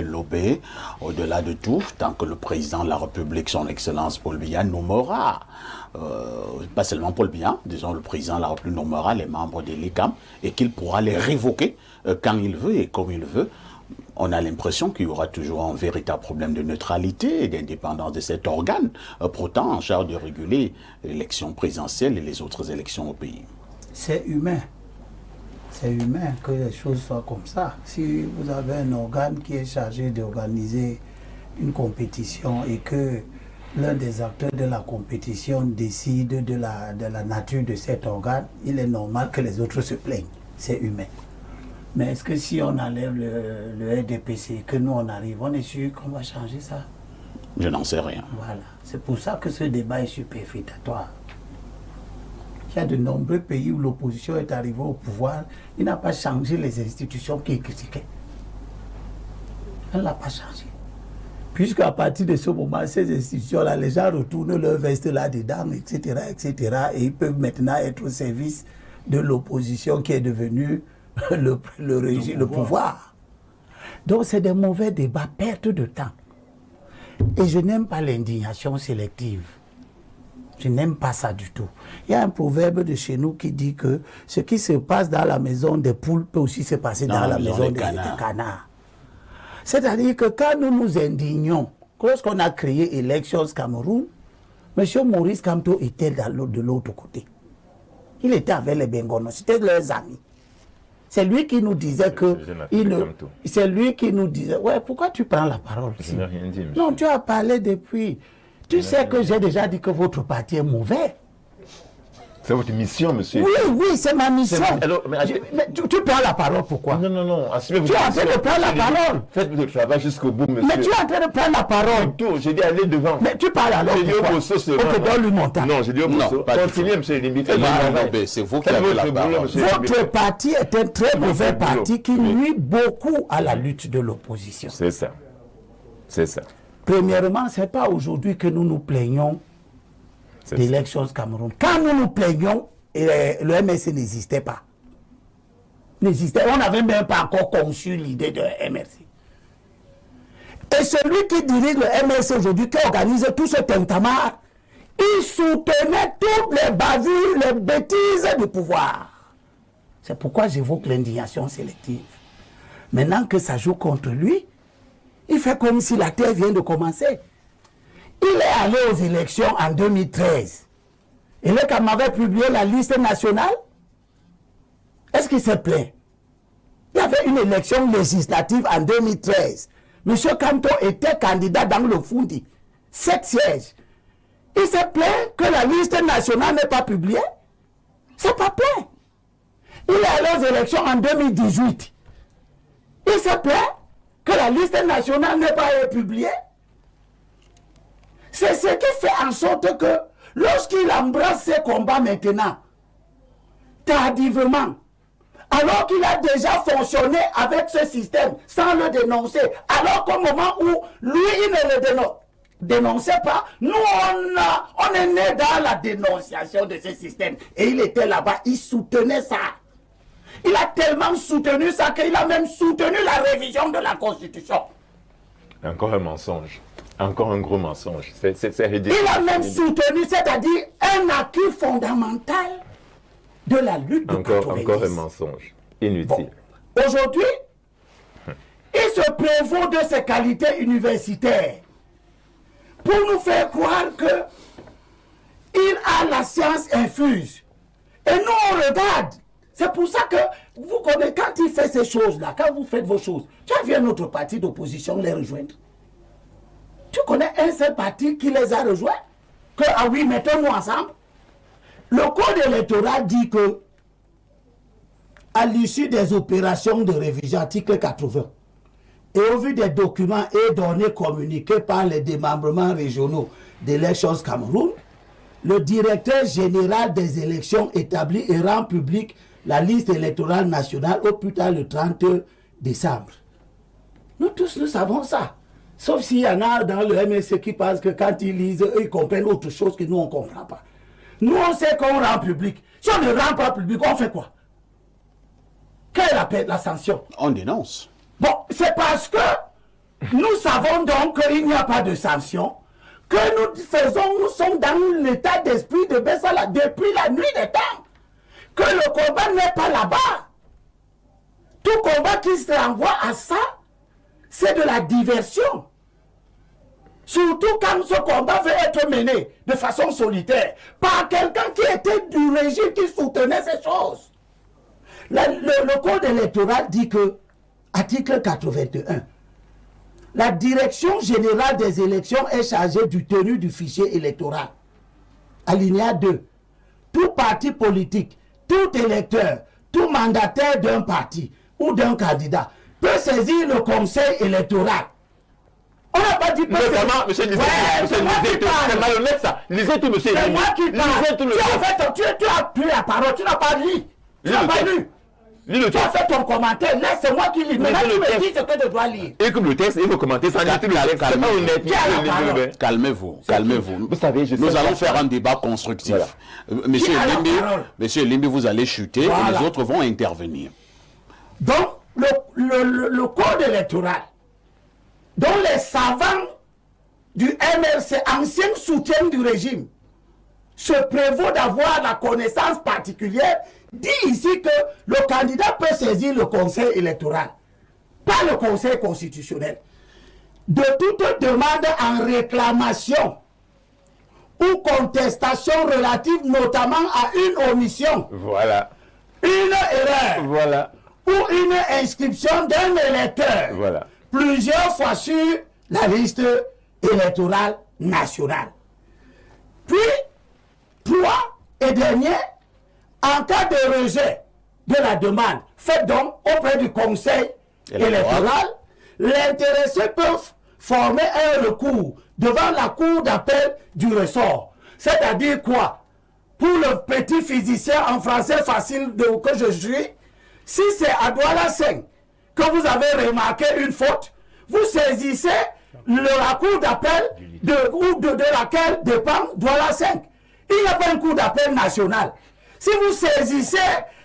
lobé, au-delà de tout, tant que le président de la République, son Excellence Paul Biya, nommera, pas seulement Paul Biya, disons le président de la République nommera les membres de l'ICAM et qu'il pourra les révoquer quand il veut et comme il veut. On a l'impression qu'il y aura toujours un véritable problème de neutralité et d'indépendance de cet organe, pourtant en charge de réguler l'élection présidentielle et les autres élections au pays. C'est humain. C'est humain que les choses soient comme ça. Si vous avez un organe qui est chargé d'organiser une compétition et que l'un des acteurs de la compétition décide de la nature de cet organe, il est normal que les autres se plaignent. C'est humain. Mais est-ce que si on enlève le RDPC, que nous on arrive, on est sûr qu'on va changer ça? Je n'en sais rien. Voilà. C'est pour ça que ce débat est superfétatoire. Il y a de nombreux pays où l'opposition est arrivée au pouvoir, il n'a pas changé les institutions qu'il critiquait. Elle n'a pas changé. Puisqu'à partir de ce moment, ces institutions-là, les gens retournent leur veste là-dedans, etc., etc., et ils peuvent maintenant être au service de l'opposition qui est devenue le pouvoir. Donc c'est des mauvais débats, perte de temps. Et je n'aime pas l'indignation sélective. Je n'aime pas ça du tout. Il y a un proverbe de chez nous qui dit que ce qui se passe dans la maison des poules peut aussi se passer dans la maison des canards. C'est-à-dire que quand nous nous indignons, lorsqu'on a créé Elections Cameroun, M. Maurice Kamto était de l'autre côté. Il était avec les Bengonos, c'était leurs amis. C'est lui qui nous disait que... C'est lui qui nous disait... Ouais, pourquoi tu prends la parole? Je n'ai rien dit, monsieur. Non, tu as parlé depuis... Tu sais que j'ai déjà dit que votre parti est mauvais. C'est votre mission, monsieur. Oui, c'est ma mission. Alors, mais tu prends la parole, pourquoi? Non. Tu es en train de prendre la parole. Faites votre travail jusqu'au bout, monsieur. Mais tu es en train de prendre la parole. J'ai dit aller devant. Mais tu parles alors pourquoi? Ok, donne-lui mon temps. Non, j'ai dit au Bosso. Continuez, monsieur Limbi. C'est vous qui avez la parole. Votre parti est un très mauvais parti qui nuit beaucoup à la lutte de l'opposition. C'est ça. C'est ça. Premièrement, ce n'est pas aujourd'hui que nous nous plaignons d'Elections Cameroun. Quand nous nous plaignons, le MRC n'existait pas. On n'avait même pas encore conçu l'idée de MRC. Et celui qui dirige le MRC aujourd'hui, qui organise tout ce tintamarre, il soutenait toutes les bavures, les bêtises du pouvoir. C'est pourquoi j'évoque l'indignation sélective. Maintenant que ça joue contre lui, il fait comme si la terre vient de commencer. Il est allé aux élections en 2013. Et là, quand on avait publié la liste nationale, est-ce qu'il s'est plaint? Il y avait une élection législative en 2013. M. Kamto était candidat dans le Fundi. 7 sièges. Il s'est plaint que la liste nationale n'est pas publiée. C'est pas plaint. Il est allé aux élections en 2018. Il s'est plaint que la liste nationale n'est pas publiée. C'est ce qui fait en sorte que lorsqu'il embrasse ses combats maintenant, tardivement, alors qu'il a déjà fonctionné avec ce système sans le dénoncer, alors qu'au moment où lui, il ne le dénonçait pas, nous, on est né dans la dénonciation de ce système. Et il était là-bas, il soutenait ça. Il a tellement soutenu ça qu'il a même soutenu la révision de la Constitution. Encore un mensonge. Encore un gros mensonge. C'est ridicule. Il a même soutenu, c'est-à-dire un acquis fondamental de la lutte de 90. Encore un mensonge. Inutile. Bon. Aujourd'hui, il se prévaut de ses qualités universitaires pour nous faire croire qu'il a la science infuse. Et nous, on regarde. C'est pour ça que vous connaissez, quand il fait ces choses-là, quand vous faites vos choses, tu as vu un autre parti d'opposition les rejoindre. Tu connais un seul parti qui les a rejoints? Que, ah oui, mettons-nous ensemble. Le code électoral dit que, à l'issue des opérations de révision, article 80, et au vu des documents et données communiquées par les démembrements régionaux d'Elections Cameroun, le directeur général des élections établit et rend public la liste électorale nationale au plus tard le 30 décembre. Nous tous, nous savons ça. Sauf s'il y en a dans le MSC qui pensent que quand ils lisent, eux, ils comprennent autre chose que nous, on ne comprend pas. Nous, on sait qu'on rend public. Si on ne rend pas public, on fait quoi? Quelle est la sanction? On dénonce. Bon, c'est parce que savons donc qu'il n'y a pas de sanction, que nous sommes dans l'état d'esprit de Bessala depuis la nuit des temps, que le combat n'est pas là-bas. Tout combat qui se renvoie à ça, c'est de la diversion. Surtout quand ce combat veut être mené de façon solitaire par quelqu'un qui était du régime qui soutenait ces choses. Le code électoral dit que, article 81, la direction générale des élections est chargée du tenue du fichier électoral. Alinéa 2. Tout parti politique, tout électeur, tout mandataire d'un parti ou d'un candidat peut saisir le conseil électoral. On n'a pas dit pas ça. Notamment, monsieur Lisette, c'est malhonnête ça. Lisez tout, monsieur. C'est moi qui parle. Tu as pris la parole, tu n'as pas lu. Tu n'as pas lu. Tu as fait ton commentaire, là c'est moi qui lis. Maintenant tu me dis ce que je dois lire. Et comme le texte, il faut commenter sans lire tout le texte. C'est pas honnête. Calmez-vous, calmez-vous. Vous savez, nous allons faire un débat constructif. Voilà. Monsieur Limbi, vous allez chuter et les autres vont intervenir. Donc, le code électoral, dont les savants du MRC, anciens soutiens du régime, se prévaut d'avoir la connaissance particulière, dit ici que le candidat peut saisir le conseil électoral, pas le conseil constitutionnel, de toute demande en réclamation ou contestation relative notamment à une omission, voilà, une erreur, voilà, ou une inscription d'un électeur, voilà, plusieurs fois sur la liste électorale nationale. Puis, 3 et dernier, en cas de rejet de la demande faite donc auprès du conseil électoral, l'intéressé peut former un recours devant la cour d'appel du ressort. C'est-à-dire quoi? Pour le petit physicien en français facile que je suis, si c'est à Douala 5 que vous avez remarqué une faute, vous saisissez la cour d'appel de laquelle dépend Douala 5. Il n'y a pas une cour d'appel nationale. Si vous saisissez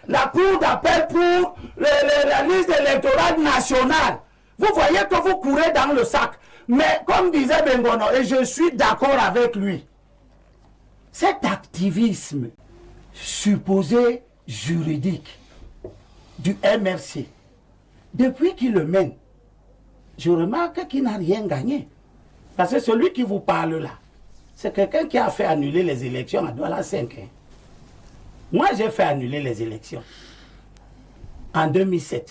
la cour d'appel pour la liste électorale nationale, vous voyez que vous courez dans le sac. Mais comme disait Bengono, et je suis d'accord avec lui, cet activisme supposé juridique du MRC, depuis qu'il le mène, je remarque qu'il n'a rien gagné. Parce que celui qui vous parle là, c'est quelqu'un qui a fait annuler les élections à Douala 5. Hein. Moi, j'ai fait annuler les élections en 2007.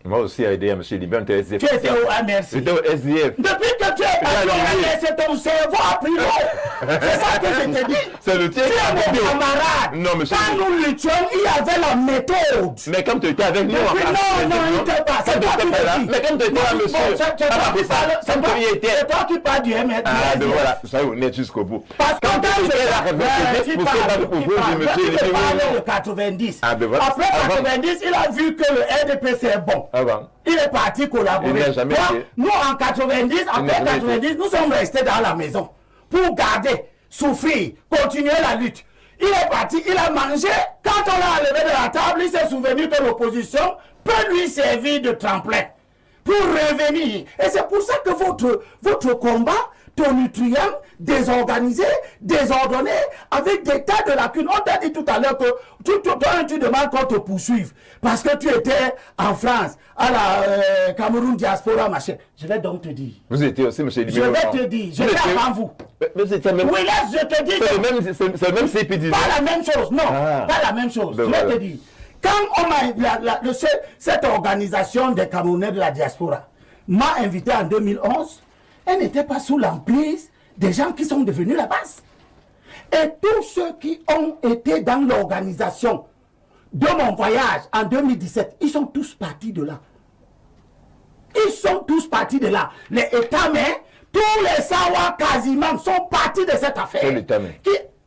Moi aussi, à aider à M. Libé, on était SDF. Tu étais au MRC. J'étais au SDF. Depuis que tu es au MRC, ton cerveau a pris l'eau. C'est ça que je te dis. C'est le tien. Tu es mon camarade. Non, monsieur. Quand nous luttions, il y avait la méthode. Mais comme tu étais avec nous, non, il n'était pas. C'est toi qui me dis. Mais comme tu étais là, monsieur. C'est toi qui parles du MRC. Ah, ben voilà, soyez honnête jusqu'au bout. Parce que quand tu parles de 90. Après 90, il a vu que le RDPC est bon. Il est parti collaborer. Nous, en 90, après 90, nous sommes restés dans la maison pour garder, souffrir, continuer la lutte. Il est parti, il a mangé. Quand on l'a enlevé de la table, il s'est souvenu que l'opposition peut lui servir de tremplin pour revenir. Et c'est pour ça que votre combat tonitruant, désorganisé, désordonné, avec des tas de lacunes. On t'a dit tout à l'heure que tu demandes qu'on te poursuive parce que tu étais en France, à la Cameroun diaspora, machin. Je vais donc te dire. Vous étiez aussi, M. Libé. Je vais te dire. Je vais avant vous. Mais c'était même... Oui, là, je te dis. C'est le même CP19. Pas la même chose, non. Pas la même chose. Ben je vais te dire. Quand on m'a... cette organisation des Camerounais de la diaspora m'a invité en 2011, elle n'était pas sous l'emprise des gens qui sont devenus la base. Et tous ceux qui ont été dans l'organisation de mon voyage en 2017, ils sont tous partis de là. Ils sont tous partis de là. Les États-mais, tous les Sawa quasiment sont partis de cette affaire. Quel État-mais?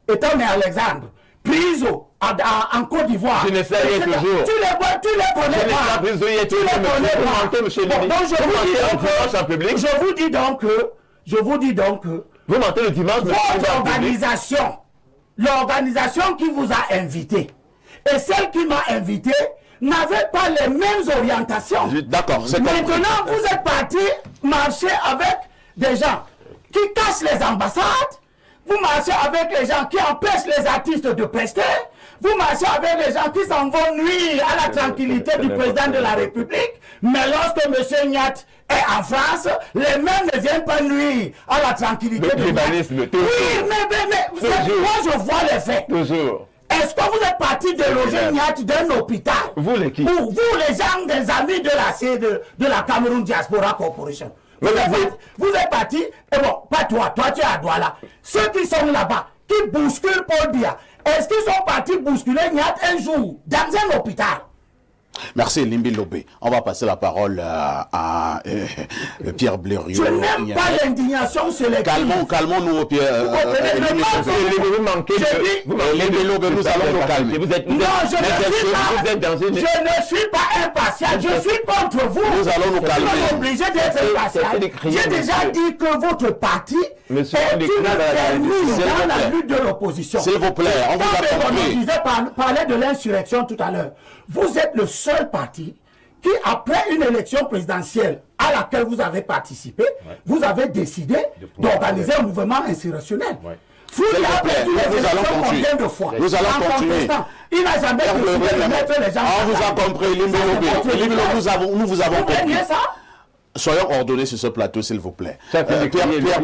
État-mais Alexandre, Priso, en Côte d'Ivoire. Je ne sais rien toujours. Tu les connais pas. Tu les connais pas. Je vous dis donc que vous mentez le dimanche. Votre organisation, l'organisation qui vous a invité, et celle qui m'a invité, n'avait pas les mêmes orientations. D'accord. Maintenant, vous êtes parti marcher avec des gens qui cachent les ambassades, vous marchez avec les gens qui empêchent les artistes de prester, vous marchez avec les gens qui s'en vont nuire à la tranquillité du président de la République, mais lorsque M. Nyat est en France, les mêmes ne viennent pas nuire à la tranquillité de Nyat. Oui, mais moi je vois les faits. Toujours. Est-ce que vous êtes parti de loger Nyat d'un hôpital? Vous les qui? Pour vous, les gens des amis de la Cameroun Diaspora Corporation. Vous êtes parti, et bon, pas toi, tu es à Douala. Ceux qui sont là-bas, qui bousculent Paul Biya, est-ce qu'ils sont partis bousculer Nyat un jour dans un hôpital? Merci Limbi Lobé. On va passer la parole à Pierre Blériot. Je n'aime pas l'indignation sélective. Calmons-nous, Pierre. Vous manquez Limbi Lobé, nous allons nous calmer. Vous êtes dans une... Je ne suis pas impatient, je suis contre vous. Nous allons nous calmer. Vous êtes obligé d'être impatient. J'ai déjà dit que votre parti est une terminus dans la lutte de l'opposition. S'il vous plaît, on vous a compris. On disait parler de l'insurrection tout à l'heure. Vous êtes le seul parti qui, après une élection présidentielle à laquelle vous avez participé, vous avez décidé d'organiser un mouvement insurrectionnel. Vous allons continuer. Nous allons continuer. Il n'a jamais décidé de mettre les gens. On vous a compris, nous vous avons compris. Soyons ordonnés sur ce plateau, s'il vous plaît. Pierre